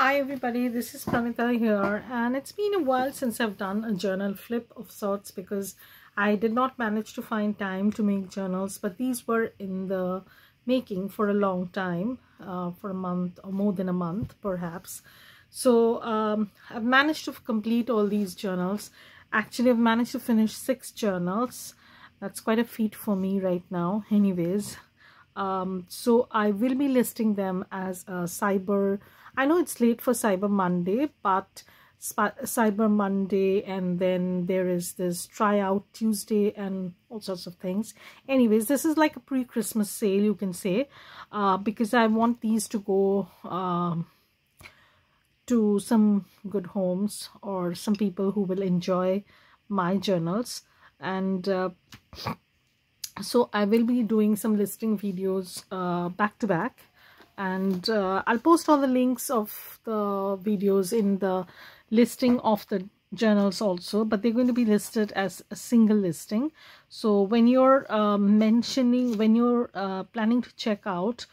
Hi everybody, this is Pranita here, and it's been a while since I've done a journal flip of sorts because I did not manage to find time to make journals, but these were in the making for a long time, for a month or more than a month perhaps. So I've managed to complete all these journals. Actually, I've managed to finish 6 journals. That's quite a feat for me right now anyways. So I will be listing them as a I know it's late for Cyber Monday, but Cyber Monday, and then there is this tryout Tuesday and all sorts of things. Anyways, this is like a pre-Christmas sale, you can say, because I want these to go to some good homes or some people who will enjoy my journals. And so I will be doing some listing videos back to back, and I'll post all the links of the videos in the listing of the journals also, but they're going to be listed as a single listing. So when you're planning to check out,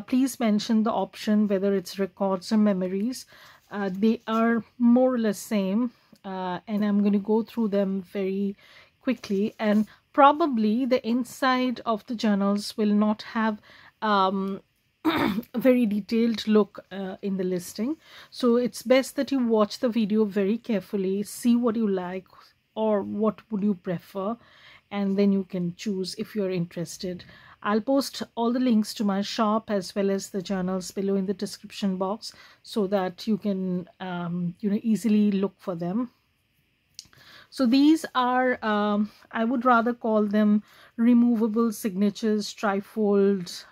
please mention the option whether it's records or memories. They are more or less same, and I'm going to go through them very quickly, and probably the inside of the journals will not have a very detailed look in the listing. So it's best that you watch the video very carefully, see what you like or what would you prefer, and then you can choose if you're interested. I'll post all the links to my shop as well as the journals below in the description box so that you can easily look for them. So these are, I would rather call them removable signatures, trifold,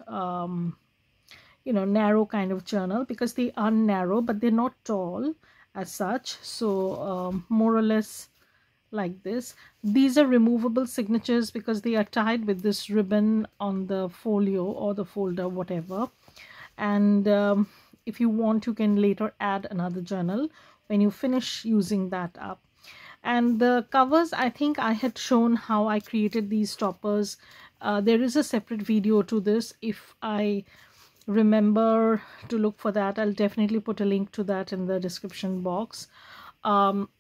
narrow kind of journal, because they are narrow, but they're not tall as such. So more or less like this. These are removable signatures because they are tied with this ribbon on the folio or the folder, whatever. And if you want, you can later add another journal when you finish using that up. And the covers, I think I had shown how I created these toppers. There is a separate video to this. If I remember to look for that, I'll definitely put a link to that in the description box.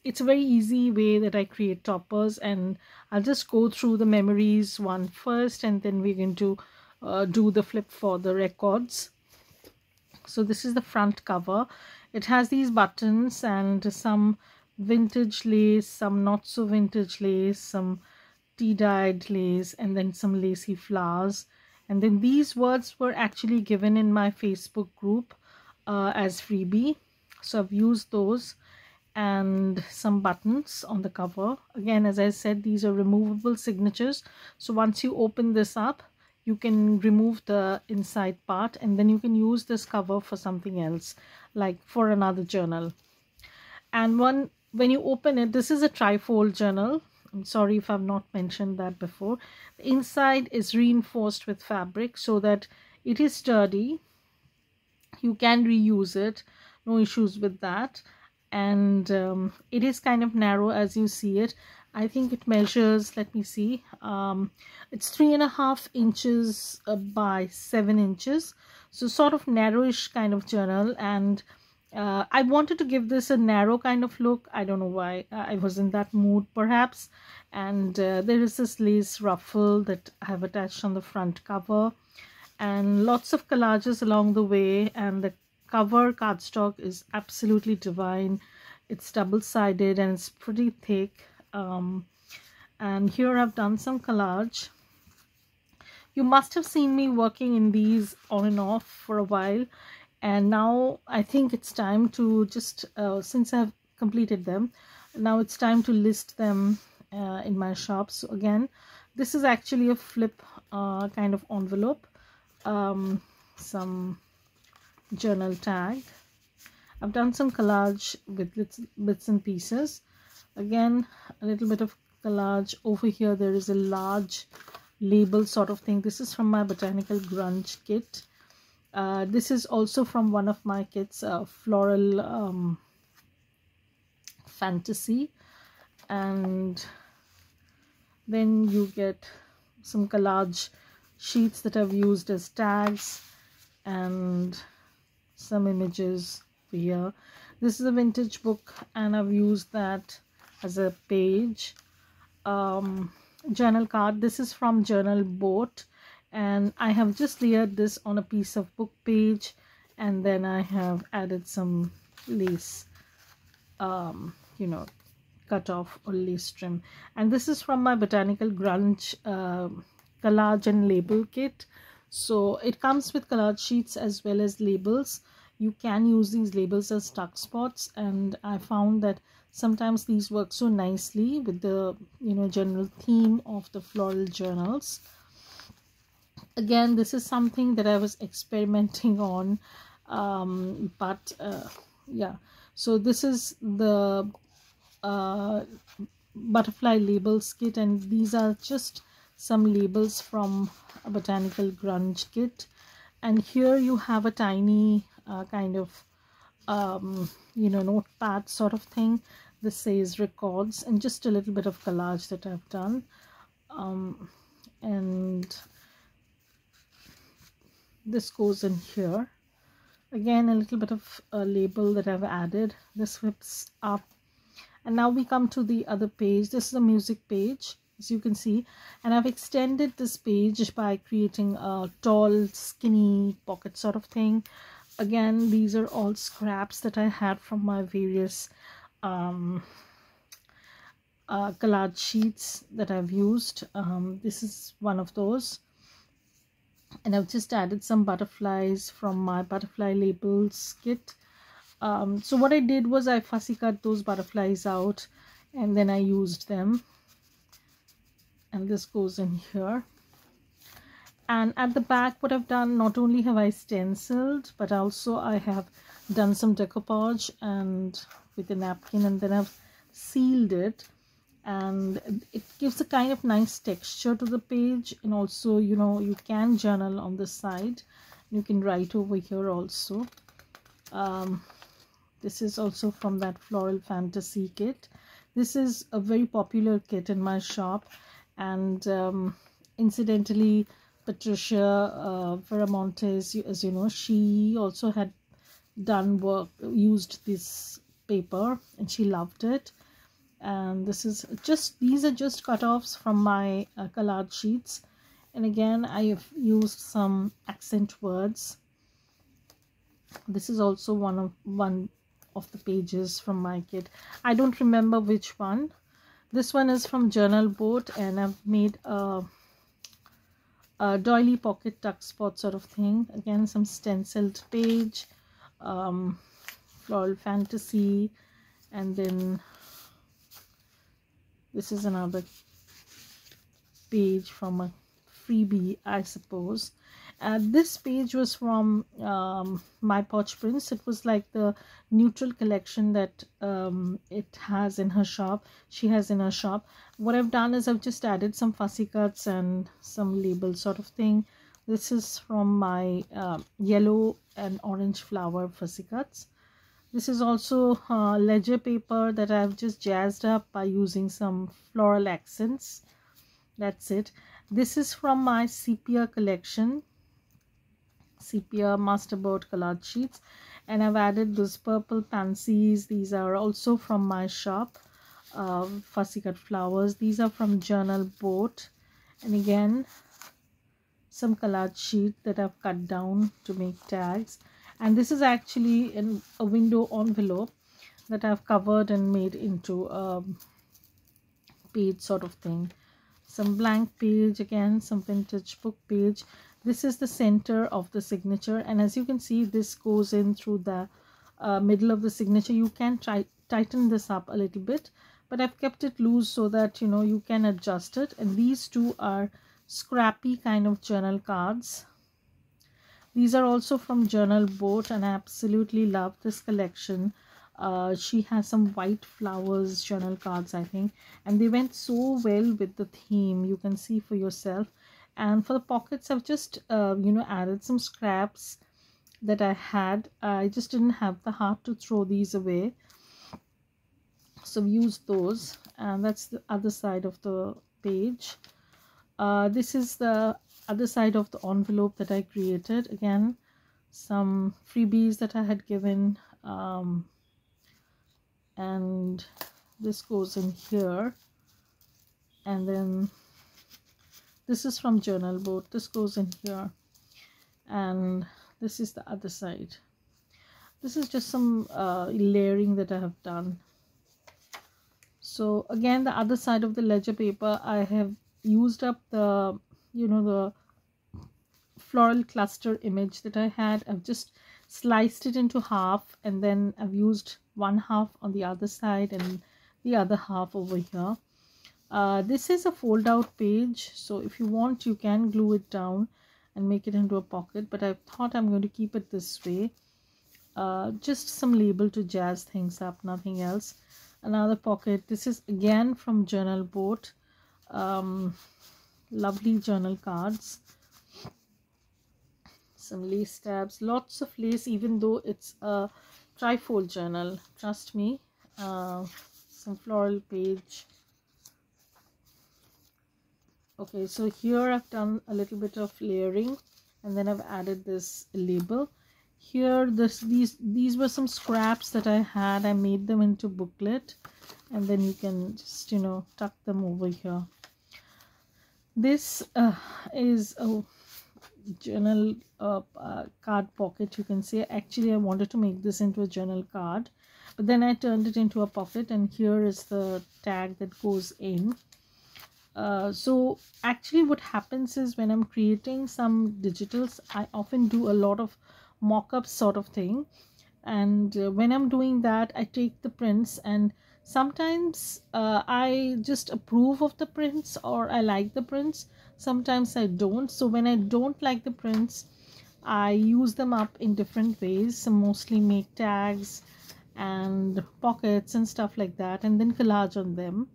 It's a very easy way that I create toppers, and I'll just go through the memories one first, and then we're going to do the flip for the records. So this is the front cover. It has these buttons and some vintage lace, some not so vintage lace, some tea-dyed lace, and then some lacy flowers. And then these words were actually given in my Facebook group as freebie, so I've used those. And some buttons on the cover. Again, as I said, these are removable signatures, so once you open this up, you can remove the inside part, and then you can use this cover for something else, like for another journal. And when you open it, this is a trifold journal. I'm sorry if I've not mentioned that before. The inside is reinforced with fabric so that it is sturdy. You can reuse it, no issues with that. And it is kind of narrow as you see it. I think it measures, let me see, it's 3.5 inches by 7 inches, so sort of narrowish kind of journal. And I wanted to give this a narrow kind of look. I don't know why, I was in that mood perhaps. And there is this lace ruffle that I have attached on the front cover, and lots of collages along the way. And the cover cardstock is absolutely divine. It's double-sided and it's pretty thick. And here I've done some collage. You must have seen me working in these on and off for a while, and now I think it's time to just since I've completed them, now it's time to list them in my shop. So again, this is actually a flip kind of envelope, some journal tag. I've done some collage with bits and pieces. Again, a little bit of collage. Over here there is a large label sort of thing. This is from my Botanical Grunge kit. This is also from one of my kits, Floral Fantasy. And then you get some collage sheets that I've used as tags, and some images over here. This is a vintage book and I've used that as a page. Journal card. This is from Journal Boat, and I have just layered this on a piece of book page, and then I have added some lace, you know, cut off or lace trim. And this is from my Botanical Grunge collage and label kit. So it comes with collage sheets as well as labels. You can use these labels as tuck spots, and I found that sometimes these work so nicely with the, you know, general theme of the floral journals. Again, this is something that I was experimenting on, yeah. So this is the butterfly labels kit, and these are just some labels from a Botanical Grunge kit. And here you have a tiny kind of you know, notepad sort of thing. This says records, and just a little bit of collage that I've done, and this goes in here. Again, a little bit of a label that I've added. This whips up, and now we come to the other page. This is a music page, as you can see, and I've extended this page by creating a tall skinny pocket sort of thing. Again, these are all scraps that I had from my various collage sheets that I've used. This is one of those, and I've just added some butterflies from my butterfly labels kit. So what I did was I fussy cut those butterflies out, and then I used them, and this goes in here. And at the back, what I've done, not only have I stenciled, but also I have done some decoupage and with a napkin, and then I've sealed it, and it gives a kind of nice texture to the page. And also, you know, you can journal on the side, you can write over here also. This is also from that Floral Fantasy kit. This is a very popular kit in my shop, and incidentally, Patricia Veramontes, as you know, she also had done work, used this paper, and she loved it. And this is just, these are just cut-offs from my collage sheets. And again, I have used some accent words. This is also one of the pages from my kit. I don't remember which one. This one is from Journal Boat, and I've made a doily pocket tuck spot sort of thing. Again, some stenciled page, Floral Fantasy, and then this is another page from a freebie, I suppose. This page was from My Poch Prince. It was like the neutral collection that it has in her shop. She has in her shop. What I've done is I've just added some fussy cuts and some label sort of thing. This is from my yellow and orange flower fussy cuts. This is also ledger paper that I've just jazzed up by using some floral accents. That's it. This is from my sepia collection, sepia masterboard collage sheets, and I've added those purple pansies. These are also from my shop, fussy cut flowers. These are from Journal Boat, and again some collage sheet that I've cut down to make tags. And this is actually in a window envelope that I've covered and made into a page sort of thing. Some blank page, again some vintage book page. This is the center of the signature, and as you can see, this goes in through the middle of the signature. You can tighten this up a little bit, but I've kept it loose so that, you know, you can adjust it. And these two are scrappy kind of journal cards. These are also from Journal Boat, and I absolutely love this collection. She has some white flowers journal cards, I think, and they went so well with the theme. You can see for yourself. And for the pockets, I've just you know, added some scraps that I had. I just didn't have the heart to throw these away, so use those. And that's the other side of the page. This is the other side of the envelope that I created. Again, some freebies that I had given, and this goes in here, and then this is from journal board, this goes in here, and this is the other side. This is just some layering that I have done. So again, the other side of the ledger paper, I have used up the, you know, the floral cluster image that I had. I've just sliced it into half, and then I've used one half on the other side and the other half over here. This is a fold out page, so if you want you can glue it down and make it into a pocket, but I thought I'm going to keep it this way. Just some label to jazz things up, nothing else. Another pocket. This is again from journal board. Lovely journal cards, some lace tabs, lots of lace, even though it's a trifold journal, trust me. Some floral page. Okay, so here I've done a little bit of layering, and then I've added this label. Here these were some scraps that I had. I made them into booklet, and then you can just, you know, tuck them over here. This is a journal card pocket, you can say. Actually I wanted to make this into a journal card, but then I turned it into a pocket, and here is the tag that goes in. So actually what happens is, when I'm creating some digitals, I often do a lot of mock-up sort of thing, and when I'm doing that, I take the prints, and sometimes I just approve of the prints, or I like the prints, sometimes I don't. So when I don't like the prints, I use them up in different ways. So mostly make tags and pockets and stuff like that, and then collage on them.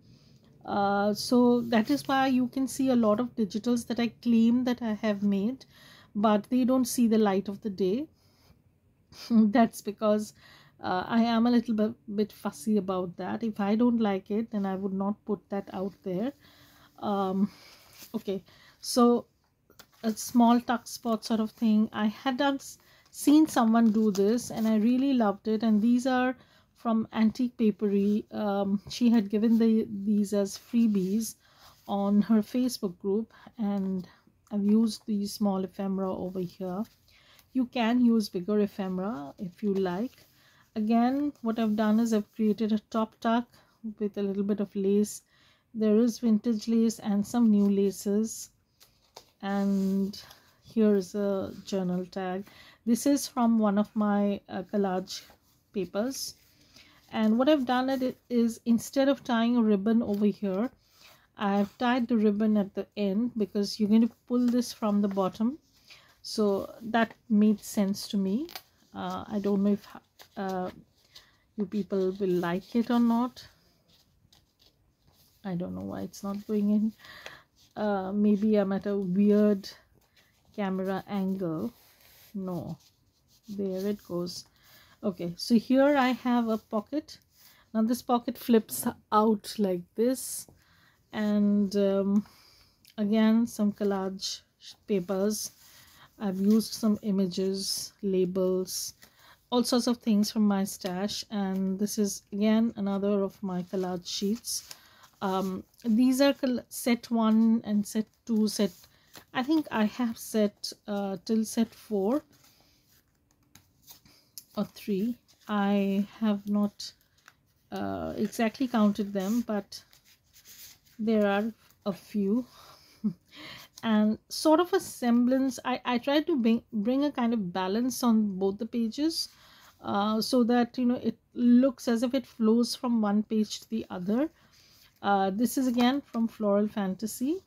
So that is why you can see a lot of digitals that I claim that I have made, but they don't see the light of the day. That's because I am a little bit fussy about that. If I don't like it, then I would not put that out there. Okay, so a small tuck spot sort of thing. I had seen someone do this, and I really loved it. And these are from Antique Papery. She had given these as freebies on her Facebook group, and I've used these small ephemera over here. You can use bigger ephemera if you like. Again, what I've done is I've created a top tuck with a little bit of lace. There is vintage lace and some new laces, and here's a journal tag. This is from one of my collage papers, and what I've done is, instead of tying a ribbon over here, I've tied the ribbon at the end, because you're going to pull this from the bottom. So that made sense to me. I don't know if you people will like it or not. I don't know why it's not going in. Maybe I'm at a weird camera angle. No, there it goes. Okay, so here I have a pocket. Now this pocket flips out like this, and again some collage papers. I've used some images, labels, all sorts of things from my stash, and this is again another of my collage sheets. These are set 1 and set 2. I think I have set till set 4 or 3. I have not exactly counted them, but there are a few. And sort of a semblance, I try to bring a kind of balance on both the pages, so that, you know, it looks as if it flows from one page to the other. This is again from Floral Fantasy.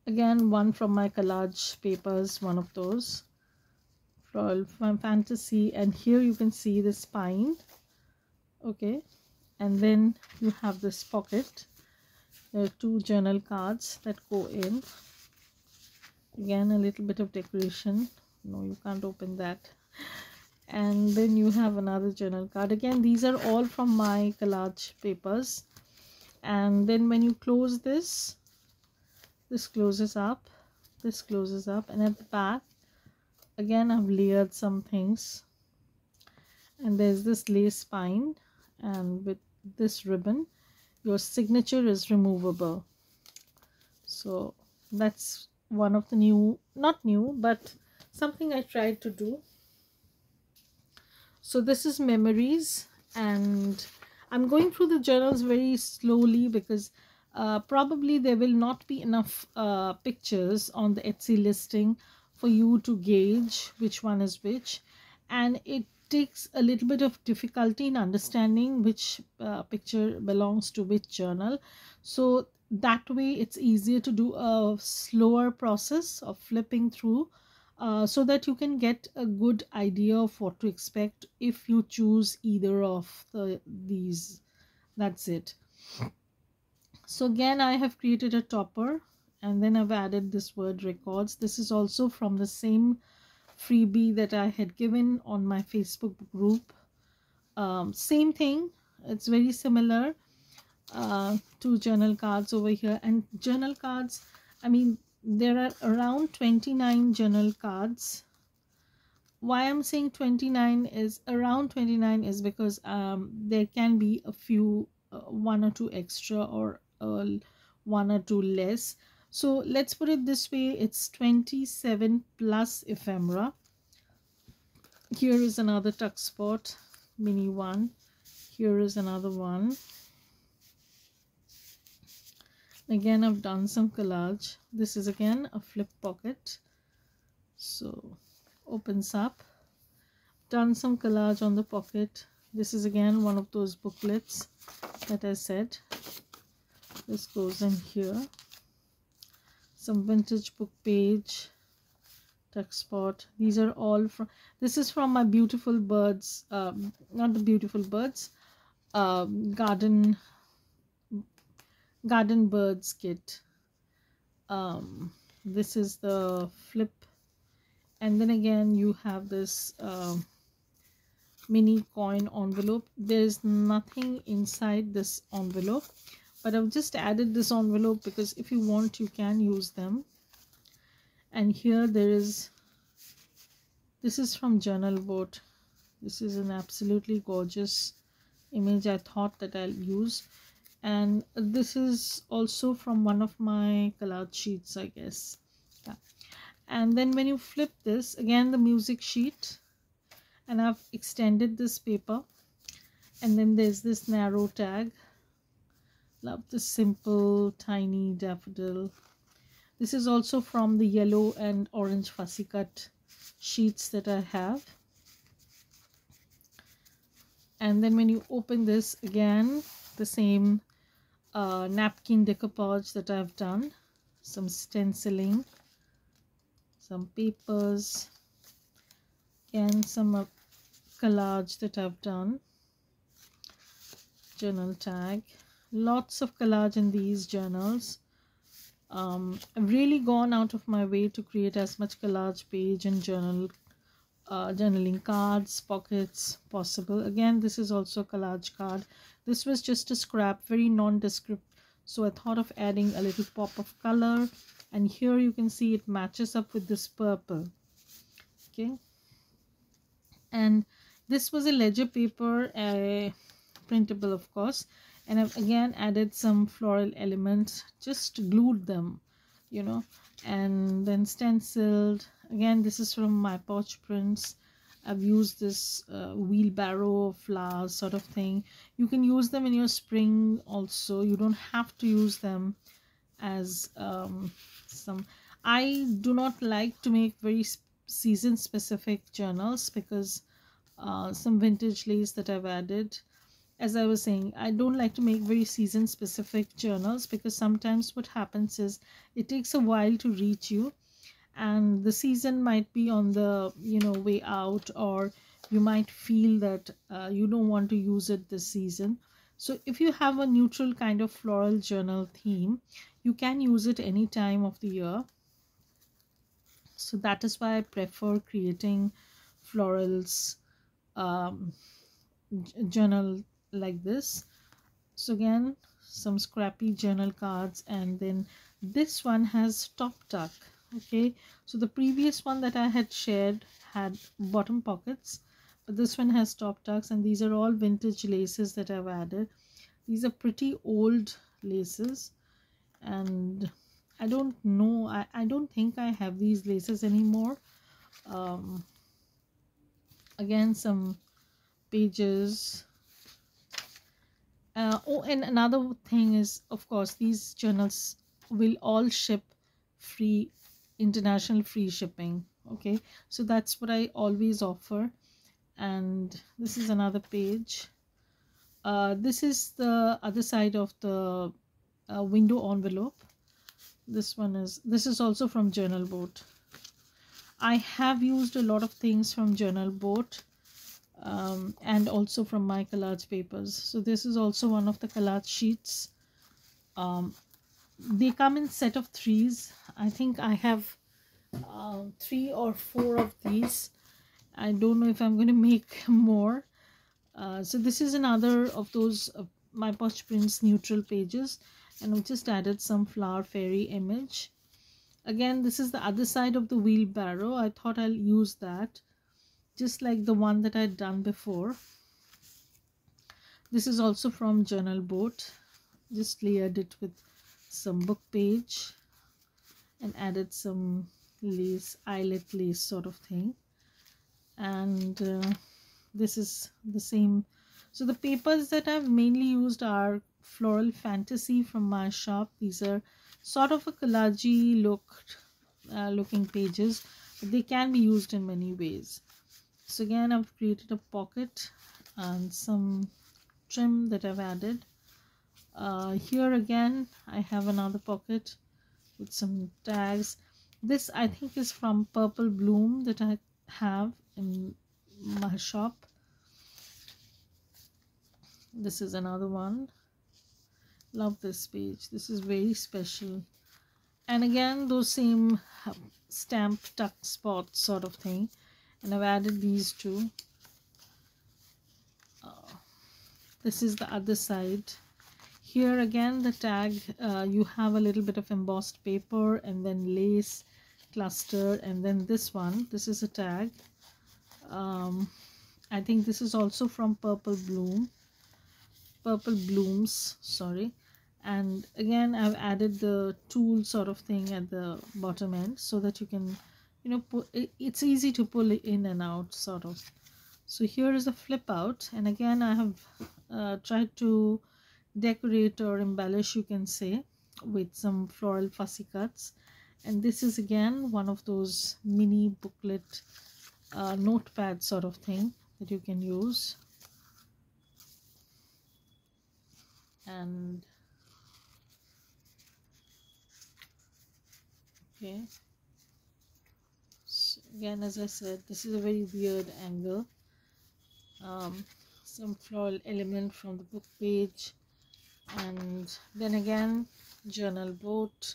Again, one from my collage papers, one of those. Floral Fantasy, and here you can see the spine. Okay, and then you have this pocket. There are 2 journal cards that go in. Again, a little bit of decoration. No, you can't open that. And then you have another journal card. Again, these are all from my collage papers. And then when you close this closes up, this closes up, and at the back again I've layered some things, and there's this lace spine, and with this ribbon your signature is removable. So that's one of the new, not new, but something I tried to do. So this is memories, and I'm going through the journals very slowly because probably there will not be enough pictures on the Etsy listing for you to gauge which one is which, and it takes a little bit of difficulty in understanding which picture belongs to which journal. So that way it's easier to do a slower process of flipping through, so that you can get a good idea of what to expect if you choose either of these. That's it. So again I have created a topper, and then I've added this word records. This is also from the same freebie that I had given on my Facebook group. Same thing, it's very similar to journal cards over here. And journal cards, I mean, there are around 29 journal cards. Why I'm saying 29 is around 29 is because there can be a few, one or two extra, or one or two less. So let's put it this way, it's 27 plus ephemera. Here is another tuck spot mini one. Here is another one. Again I've done some collage. This is again a flip pocket, so opens up. Done some collage on the pocket. This is again one of those booklets that I said. This goes in here. Some vintage book page, tuck spot. These are all from, this is from my beautiful birds, not the beautiful birds, garden birds kit. This is the flip, and then again you have this mini coin envelope. There's nothing inside this envelope, but I've just added this envelope because if you want you can use them. And here there is, this is from Journal Boat. This is an absolutely gorgeous image I thought that I'll use, and this is also from one of my collage sheets, I guess. Yeah. And then when you flip this, again the music sheet, and I've extended this paper, and then there's this narrow tag. Love this simple tiny daffodil. This is also from the yellow and orange fussy cut sheets that I have. And then when you open this, again the same napkin decoupage that I've done, some stenciling, some papers, and some collage that I've done, journal tag. Lots of collage in these journals. I've really gone out of my way to create as much collage page and journaling cards, pockets possible. Again, this is also a collage card. This was just a scrap, very nondescript, so I thought of adding a little pop of color, and here you can see it matches up with this purple. Okay, and this was a ledger paper, printable of course, and I've again added some floral elements, just glued them, you know, and then stenciled. Again, this is from my pouch prints. I've used this wheelbarrow flowers sort of thing. You can use them in your spring also. You don't have to use them as some. I do not like to make very season specific journals because some vintage lace that I've added. As I was saying, I don't like to make very season specific journals because sometimes what happens is it takes a while to reach you, and the season might be on the way out, or you might feel that you don't want to use it this season. So if you have a neutral kind of floral journal theme, you can use it any time of the year. So that is why I prefer creating florals journal like this. So again, some scrappy journal cards, and then this one has top tuck. Okay, so the previous one that I had shared had bottom pockets, but this one has top tucks, and these are all vintage laces that I've added. These are pretty old laces, and I don't know, I don't think I have these laces anymore. um, Again, some pages. Oh, and another thing is, of course, these journals will all ship free, international free shipping. Okay, so that's what I always offer. And this is another page. This is the other side of the window envelope. This is also from Journal Boat. I have used a lot of things from Journal Boat, and also from my collage papers. So this is also one of the collage sheets. um, they come in set of threes. I think I have 3 or 4 of these. I don't know if I'm going to make more. So this is another of those my Posh Prints neutral pages, and I just added some flower fairy image. Again, this is the other side of the wheelbarrow. I thought I'll use that, just like the one that I'd done before. This is also from Journal Boat. Just layered it with some book page and added some lace, eyelet lace sort of thing. And this is the same. So the papers that I've mainly used are Floral Fantasy from my shop. These are sort of a collagey looking pages, but they can be used in many ways. So again, I've created a pocket and some trim that I've added. Here again, I have another pocket with some tags. This I think is from Purple Bloom that I have in my shop. This is another one. Love this page. This is very special. And again, those same stamp tuck spots sort of thing. And I've added these two. This is the other side. Here again, the tag, you have a little bit of embossed paper and then lace cluster, and then this one, this is a tag. I think this is also from Purple Blooms, sorry. And again, I've added the tool sort of thing at the bottom end so that you can, you know, it's easy to pull it in and out sort of. So here is a flip out, and again I have tried to decorate or embellish, you can say, with some floral fussy cuts. And this is again one of those mini booklet notepad sort of thing that you can use. And okay, so again, as I said, this is a very weird angle. Some floral element from the book page, and then again Journal Boat.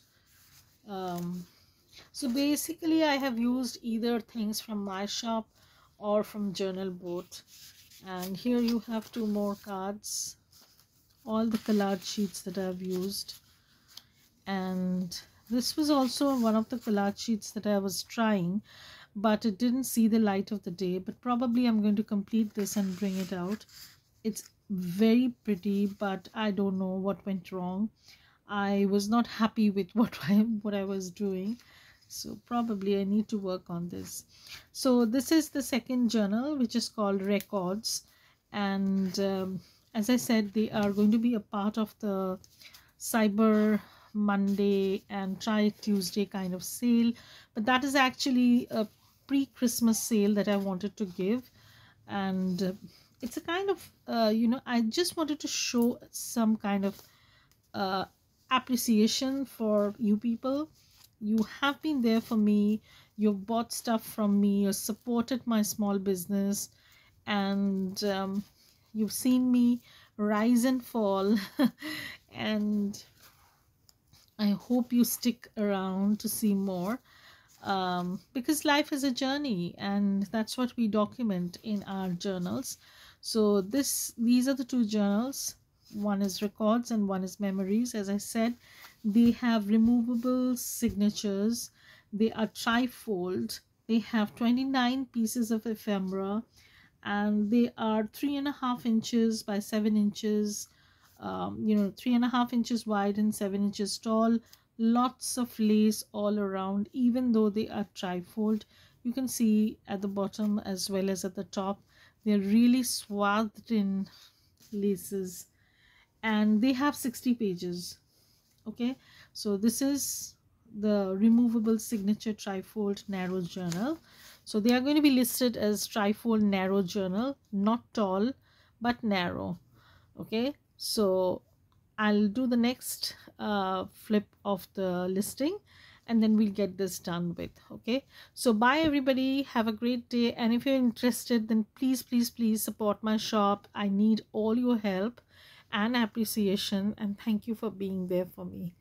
So basically I have used either things from my shop or from Journal Boat. And here you have 2 more cards, all the collage sheets that I've used. And this was also one of the collage sheets that I was trying, but it didn't see the light of the day. But probably I'm going to complete this and bring it out. It's very pretty, but I don't know what went wrong. I was not happy with what I was doing, so probably I need to work on this. So this is the second journal, which is called Records, and as I said, they are going to be a part of the Cyber Monday and Try Tuesday kind of sale, but that is actually a pre-Christmas sale that I wanted to give. And it's a kind of I just wanted to show some kind of appreciation for you people. You have been there for me, you've bought stuff from me, you've supported my small business, and you've seen me rise and fall. And I hope you stick around to see more, because life is a journey, and that's what we document in our journals. So these are the 2 journals. One is Records and one is Memories. As I said, they have removable signatures. They are trifold. They have 29 pieces of ephemera, and they are 3.5 inches by 7 inches, 3.5 inches wide and 7 inches tall. Lots of lace all around. Even though they are trifold, you can see at the bottom as well as at the top, they're really swathed in laces, and they have 60 pages. Okay, so this is the removable signature trifold narrow journal. So they are going to be listed as trifold narrow journal, not tall but narrow. Okay, so I'll do the next flip of the listing, and then we'll get this done with. Okay, so bye everybody, have a great day, and if you're interested, then please support my shop. I need all your help and appreciation, and thank you for being there for me.